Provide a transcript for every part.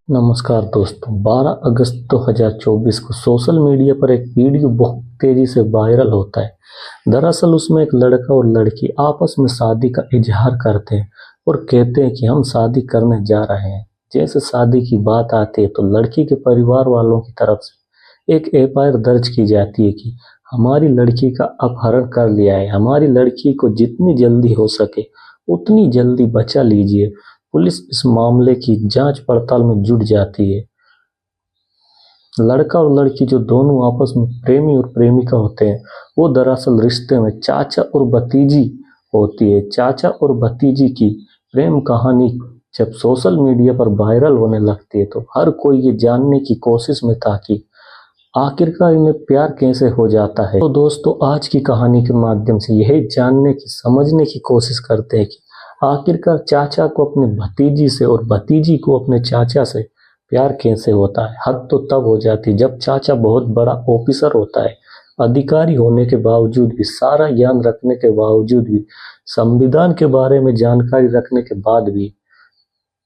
नमस्कार दोस्तों, 12 अगस्त 2024 को सोशल मीडिया पर एक वीडियो बहुत तेजी से वायरल होता है। दरअसल उसमें एक लड़का और लड़की आपस में शादी का इजहार करते हैं और कहते हैं कि हम शादी करने जा रहे हैं। जैसे शादी की बात आती है तो लड़की के परिवार वालों की तरफ से एक एफआईआर दर्ज की जाती है कि हमारी लड़की का अपहरण कर लिया है, हमारी लड़की को जितनी जल्दी हो सके उतनी जल्दी बचा लीजिए। पुलिस इस मामले की जांच पड़ताल में जुट जाती है। लड़का और लड़की जो दोनों आपस में प्रेमी और प्रेमिका होते हैं, वो दरअसल रिश्ते में चाचा और भतीजी होती है। चाचा और भतीजी की प्रेम कहानी जब सोशल मीडिया पर वायरल होने लगती है तो हर कोई ये जानने की कोशिश में था कि आखिरकार इन्हें प्यार कैसे हो जाता है। तो दोस्तों, आज की कहानी के माध्यम से यही जानने की समझने की कोशिश करते हैं कि आखिरकार चाचा को अपने भतीजी से और भतीजी को अपने चाचा से प्यार कैसे होता है। हद तो तब हो जाती है जब चाचा बहुत बड़ा ऑफिसर होता है, अधिकारी होने के बावजूद भी, सारा ज्ञान रखने के बावजूद भी, संविधान के बारे में जानकारी रखने के बाद भी,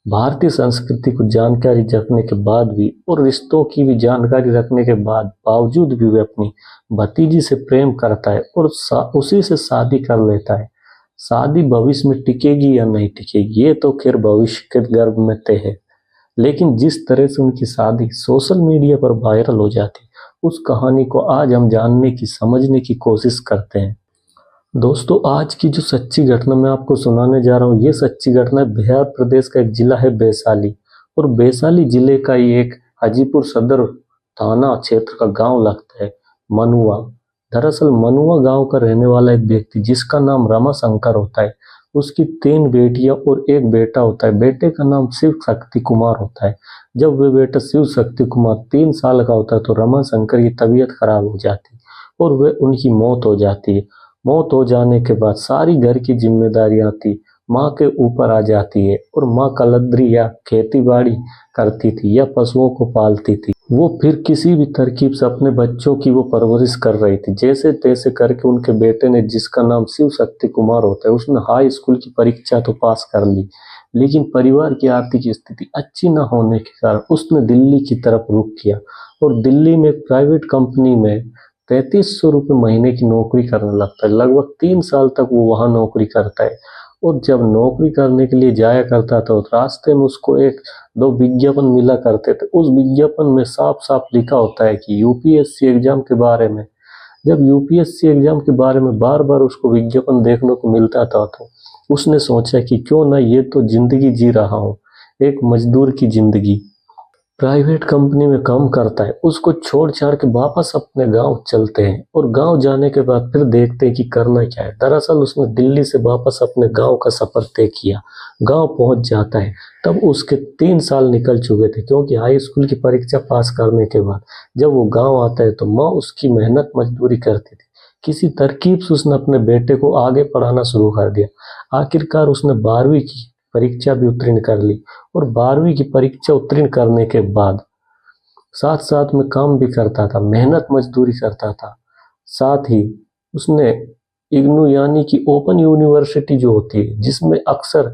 भारतीय संस्कृति को जानकारी रखने के बाद भी और रिश्तों की भी जानकारी रखने के बावजूद भी वे अपनी भतीजी से प्रेम करता है और उसी से शादी कर लेता है। शादी भविष्य में टिकेगी या नहीं टिकेगी ये तो खैर भविष्य के गर्भ में तय है, लेकिन जिस तरह से उनकी शादी सोशल मीडिया पर वायरल हो जाती उस कहानी को आज हम जानने की समझने की कोशिश करते हैं। दोस्तों, आज की जो सच्ची घटना मैं आपको सुनाने जा रहा हूँ, ये सच्ची घटना बिहार प्रदेश का एक जिला है वैशाली, और वैशाली जिले का ही एक हाजीपुर सदर थाना क्षेत्र का गांव लगता है मनुआ। दरअसल मनुआ गांव का रहने वाला एक व्यक्ति जिसका नाम रमाशंकर होता है, उसकी 3 बेटियां और एक बेटा होता है। बेटे का नाम शिव शक्ति कुमार होता है। जब वे बेटा शिव शक्ति कुमार 3 साल का होता है तो रमाशंकर की तबीयत खराब हो जाती और वे उनकी मौत हो जाती है। मौत हो जाने के बाद सारी घर की जिम्मेदारियां थी माँ के ऊपर आ जाती है और माँ कलद्री या खेती बाड़ी करती थी या पशुओं को पालती थी। वो फिर किसी भी तरकीब से अपने बच्चों की वो परवरिश कर रही थी। जैसे तैसे करके उनके बेटे ने, जिसका नाम शिव शक्ति कुमार होता है, उसने हाई स्कूल की परीक्षा तो पास कर ली, लेकिन परिवार की आर्थिक स्थिति अच्छी न होने के कारण उसने दिल्ली की तरफ रुख किया और दिल्ली में एक प्राइवेट कंपनी में 3300 रुपये महीने की नौकरी करने लगता है। लगभग 3 साल तक वो वहां नौकरी करता है और जब नौकरी करने के लिए जाया करता था तो रास्ते में उसको 1-2 विज्ञापन मिला करते थे। उस विज्ञापन में साफ साफ लिखा होता है कि यूपीएससी एग्जाम के बारे में। जब यूपीएससी एग्जाम के बारे में बार बार उसको विज्ञापन देखने को मिलता था तो उसने सोचा कि क्यों ना ये तो जिंदगी जी रहा हूँ, एक मजदूर की जिंदगी। प्राइवेट कंपनी में काम करता है, उसको छोड़ छाड़ के वापस अपने गांव चलते हैं और गांव जाने के बाद फिर देखते हैं कि करना क्या है। दरअसल उसने दिल्ली से वापस अपने गांव का सफर तय किया। गांव पहुंच जाता है, तब उसके 3 साल निकल चुके थे, क्योंकि हाई स्कूल की परीक्षा पास करने के बाद जब वो गाँव आता है तो माँ उसकी मेहनत मजदूरी करती थी। किसी तरकीब से उसने अपने बेटे को आगे पढ़ाना शुरू कर दिया। आखिरकार उसने 12वीं की परीक्षा भी उत्तीर्ण कर ली और 12वीं की परीक्षा उत्तीर्ण करने के बाद साथ साथ में काम भी करता था, मेहनत मजदूरी करता था। साथ ही उसने इग्नू यानी कि ओपन यूनिवर्सिटी जो होती है, जिसमें अक्सर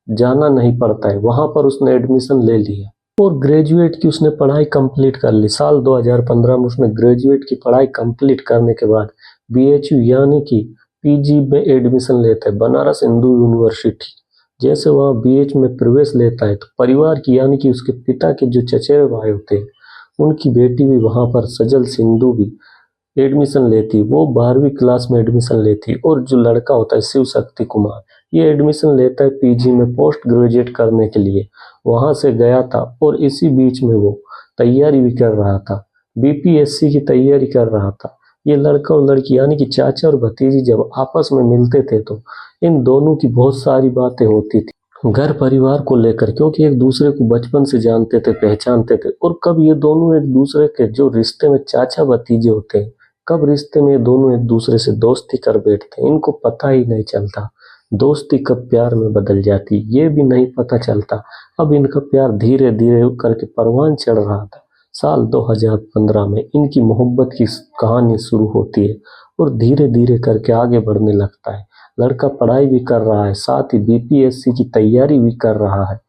जाना नहीं पड़ता है, वहां पर उसने एडमिशन ले लिया और ग्रेजुएट की उसने पढ़ाई कंप्लीट कर ली। साल 2015 में उसने ग्रेजुएट की पढ़ाई कंप्लीट करने के बाद बीएचयू यानी कि पीजी में एडमिशन लेता है, बनारस हिंदू यूनिवर्सिटी। जैसे वहाँ बीएच में प्रवेश लेता है तो परिवार की यानी कि उसके पिता के जो चचेरे भाई होते हैं, उनकी बेटी भी वहाँ पर सजल सिंधु भी एडमिशन लेती, वो 12वीं क्लास में एडमिशन लेती। और जो लड़का होता है शिव शक्ति कुमार, ये एडमिशन लेता है पीजी में पोस्ट ग्रेजुएट करने के लिए। वहां से गया था और इसी बीच में वो तैयारी भी कर रहा था, बीपीएससी की तैयारी कर रहा था। ये लड़का और लड़की यानी कि चाचा और भतीजी जब आपस में मिलते थे तो इन दोनों की बहुत सारी बातें होती थी घर परिवार को लेकर, क्योंकि एक दूसरे को बचपन से जानते थे, पहचानते थे। और कब ये दोनों एक दूसरे के जो रिश्ते में चाचा भतीजे होते हैं, कब रिश्ते में ये दोनों एक दूसरे से दोस्ती कर बैठते हैं, इनको पता ही नहीं चलता। दोस्ती कब प्यार में बदल जाती ये भी नहीं पता चलता। अब इनका प्यार धीरे धीरे करके परवान चढ़ रहा था। साल 2015 में इनकी मोहब्बत की कहानी शुरू होती है और धीरे धीरे करके आगे बढ़ने लगता है। लड़का पढ़ाई भी कर रहा है, साथ ही बीपीएससी की तैयारी भी कर रहा है।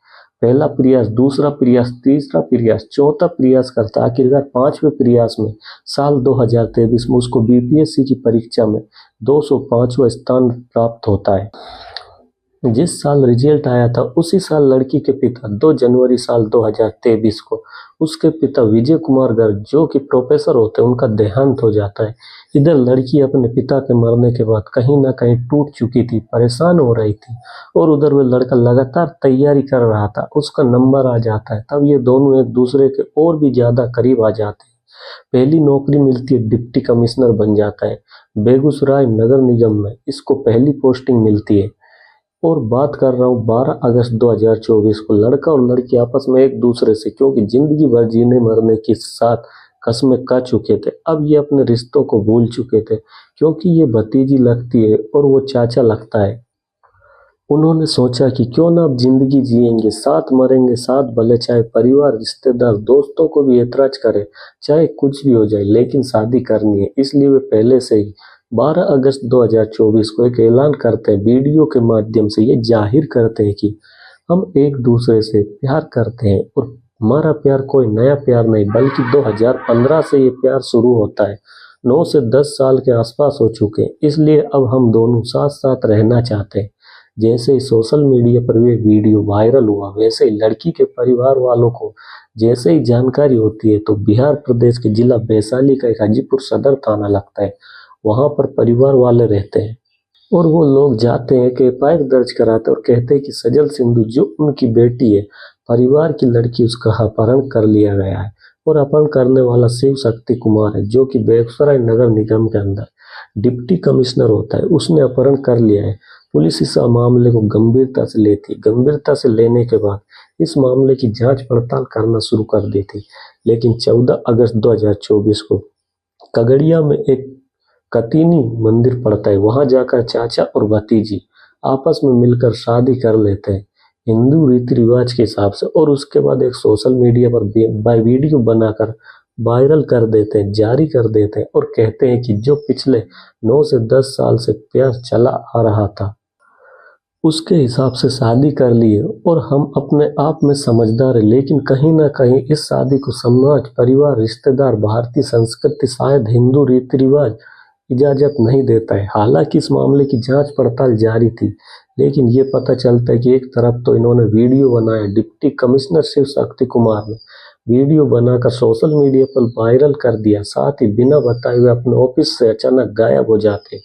पहला प्रयास, दूसरा प्रयास, तीसरा प्रयास, चौथा प्रयास करता, आखिरकार 5वें प्रयास में साल 2023 में उसको बीपीएससी की परीक्षा में 205वां स्थान प्राप्त होता है। जिस साल रिजल्ट आया था उसी साल लड़की के पिता 2 जनवरी साल 2023 को उसके पिता विजय कुमार गर्ग जो कि प्रोफेसर होते हैं उनका देहांत हो जाता है। इधर लड़की अपने पिता के मरने के बाद कहीं ना कहीं टूट चुकी थी, परेशान हो रही थी, और उधर वो लड़का लगातार तैयारी कर रहा था, उसका नंबर आ जाता है। तब ये दोनों एक दूसरे के और भी ज्यादा करीब आ जाते हैं। पहली नौकरी मिलती है, डिप्टी कमिश्नर बन जाता है बेगूसराय नगर निगम में, इसको पहली पोस्टिंग मिलती है। और बात कर रहा हूँ 12 अगस्त 2024 को। लड़का और लड़की आपस में एक दूसरे से, क्योंकि जिंदगी भर जीने मरने के साथ कस्में खा चुके थे, अब ये अपने रिश्तों को भूल चुके थे, क्योंकि ये भतीजी लगती है और वो चाचा लगता है। उन्होंने सोचा कि क्यों ना अब जिंदगी जिएंगे, साथ मरेंगे साथ, भले चाहे परिवार रिश्तेदार दोस्तों को भी ऐतराज करे, चाहे कुछ भी हो जाए, लेकिन शादी करनी है। इसलिए वे पहले से ही 12 अगस्त 2024 को एक ऐलान करते हैं, वीडियो के माध्यम से ये जाहिर करते हैं कि हम एक दूसरे से प्यार करते हैं, और हमारा प्यार कोई नया प्यार नहीं बल्कि 2015 से ये प्यार शुरू होता है। 9 से 10 साल के आसपास हो चुके हैं, इसलिए अब हम दोनों साथ साथ रहना चाहते हैं। जैसे ही सोशल मीडिया पर वे वीडियो वायरल हुआ, वैसे ही लड़की के परिवार वालों को जैसे ही जानकारी होती है तो बिहार प्रदेश के जिला वैशाली का एक हाजीपुर सदर थाना लगता है, वहां पर परिवार वाले रहते हैं, और वो लोग जाते हैं कि एफआईआर दर्ज कराते हैं और कहते हैं कि सजल सिंधु जो उनकी बेटी है, परिवार की लड़की, उसका अपहरण कर लिया गया है, और अपहरण करने वाला शिव शक्ति कुमार है जो कि बेगूसराय नगर निगम के अंदर डिप्टी कमिश्नर होता है, उसने अपहरण कर लिया है। पुलिस इस मामले को गंभीरता से लेती है। गंभीरता से लेने के बाद इस मामले की जांच पड़ताल करना शुरू कर देती, लेकिन 14 अगस्त 2024 को कगड़िया में एक कतीनी मंदिर पड़ता है, वहां जाकर चाचा और भतीजी आपस में मिलकर शादी कर लेते हैं हिंदू रीति रिवाज के हिसाब से, और उसके बाद एक सोशल मीडिया पर वीडियो बनाकर वायरल कर देते हैं, जारी कर देते हैं, और कहते हैं कि जो पिछले 9 से 10 साल से प्यार चला आ रहा था उसके हिसाब से शादी कर लिए, और हम अपने आप में समझदार है, लेकिन कहीं ना कहीं इस शादी को समाज, परिवार, रिश्तेदार, भारतीय संस्कृति, शायद हिंदू रीति रिवाज इजाजत नहीं देता है। हालांकि इस मामले की जांच पड़ताल जारी थी, लेकिन ये पता चलता है कि एक तरफ तो इन्होंने वीडियो बनाया, डिप्टी कमिश्नर शिव शक्ति कुमार ने वीडियो बनाकर सोशल मीडिया पर वायरल कर दिया, साथ ही बिना बताए हुए अपने ऑफिस से अचानक गायब हो जाते,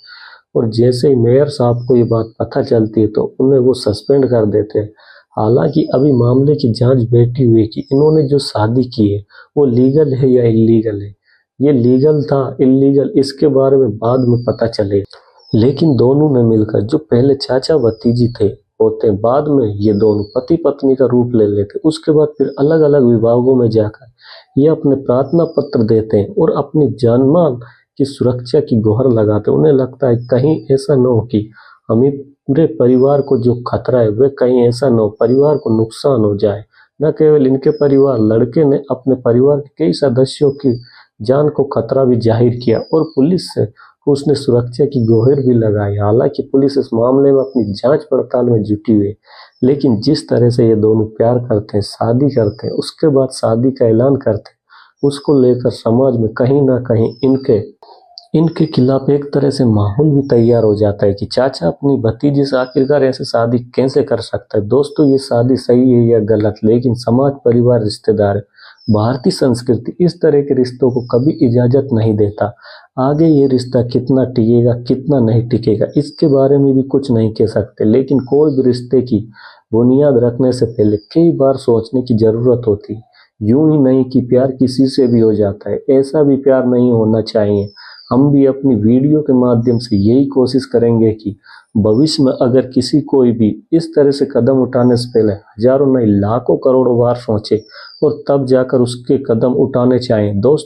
और जैसे ही मेयर साहब को ये बात पता चलती है तो उन्हें वो सस्पेंड कर देते हैं। हालांकि अभी मामले की जांच बैठी हुई है कि इन्होंने जो शादी की है वो लीगल है या इलीगल है। ये लीगल था, इलीगल, इसके बारे में बाद में पता चलेगा, लेकिन दोनों ने मिलकर, जो पहले चाचा भतीजी थे होते हैं, बाद में ये दोनों पति पत्नी का रूप ले लेते, उसके बाद फिर अलग अलग विभागों में जाकर ये अपने प्रार्थना पत्र देते हैं और अपनी जान माल की सुरक्षा की गुहार लगाते हैं। उन्हें लगता है कहीं ऐसा न हो कि हमें पूरे परिवार को जो खतरा है वह कहीं ऐसा न हो, परिवार को नुकसान हो जाए। न केवल इनके परिवार, लड़के ने अपने परिवार के कई सदस्यों की जान को खतरा भी जाहिर किया, और पुलिस से उसने सुरक्षा की गुहार भी लगाई। हालांकि पुलिस इस मामले में अपनी जांच पड़ताल में जुटी हुई है, लेकिन जिस तरह से ये दोनों प्यार करते हैं, शादी करते हैं, उसके बाद शादी का ऐलान करते हैं, उसको लेकर समाज में कहीं ना कहीं इनके खिलाफ एक तरह से माहौल भी तैयार हो जाता है कि चाचा अपनी भतीजी से आखिरकार ऐसे शादी कैसे कर सकता है। दोस्तों, ये शादी सही है या गलत, लेकिन समाज, परिवार, रिश्तेदार, भारतीय संस्कृति इस तरह के रिश्तों को कभी इजाजत नहीं देता। आगे ये रिश्ता कितना टिकेगा, कितना नहीं टिकेगा, इसके बारे में भी कुछ नहीं कह सकते, लेकिन कोई भी रिश्ते की बुनियाद रखने से पहले कई बार सोचने की जरूरत होती है। यूं ही नहीं कि प्यार किसी से भी हो जाता है, ऐसा भी प्यार नहीं होना चाहिए। हम भी अपनी वीडियो के माध्यम से यही कोशिश करेंगे कि भविष्य में अगर किसी कोई भी इस तरह से कदम उठाने से पहले हजारों नहीं लाखों करोड़ों बार सोचे और तब जाकर उसके कदम उठाने चाहिए। दोस्तों,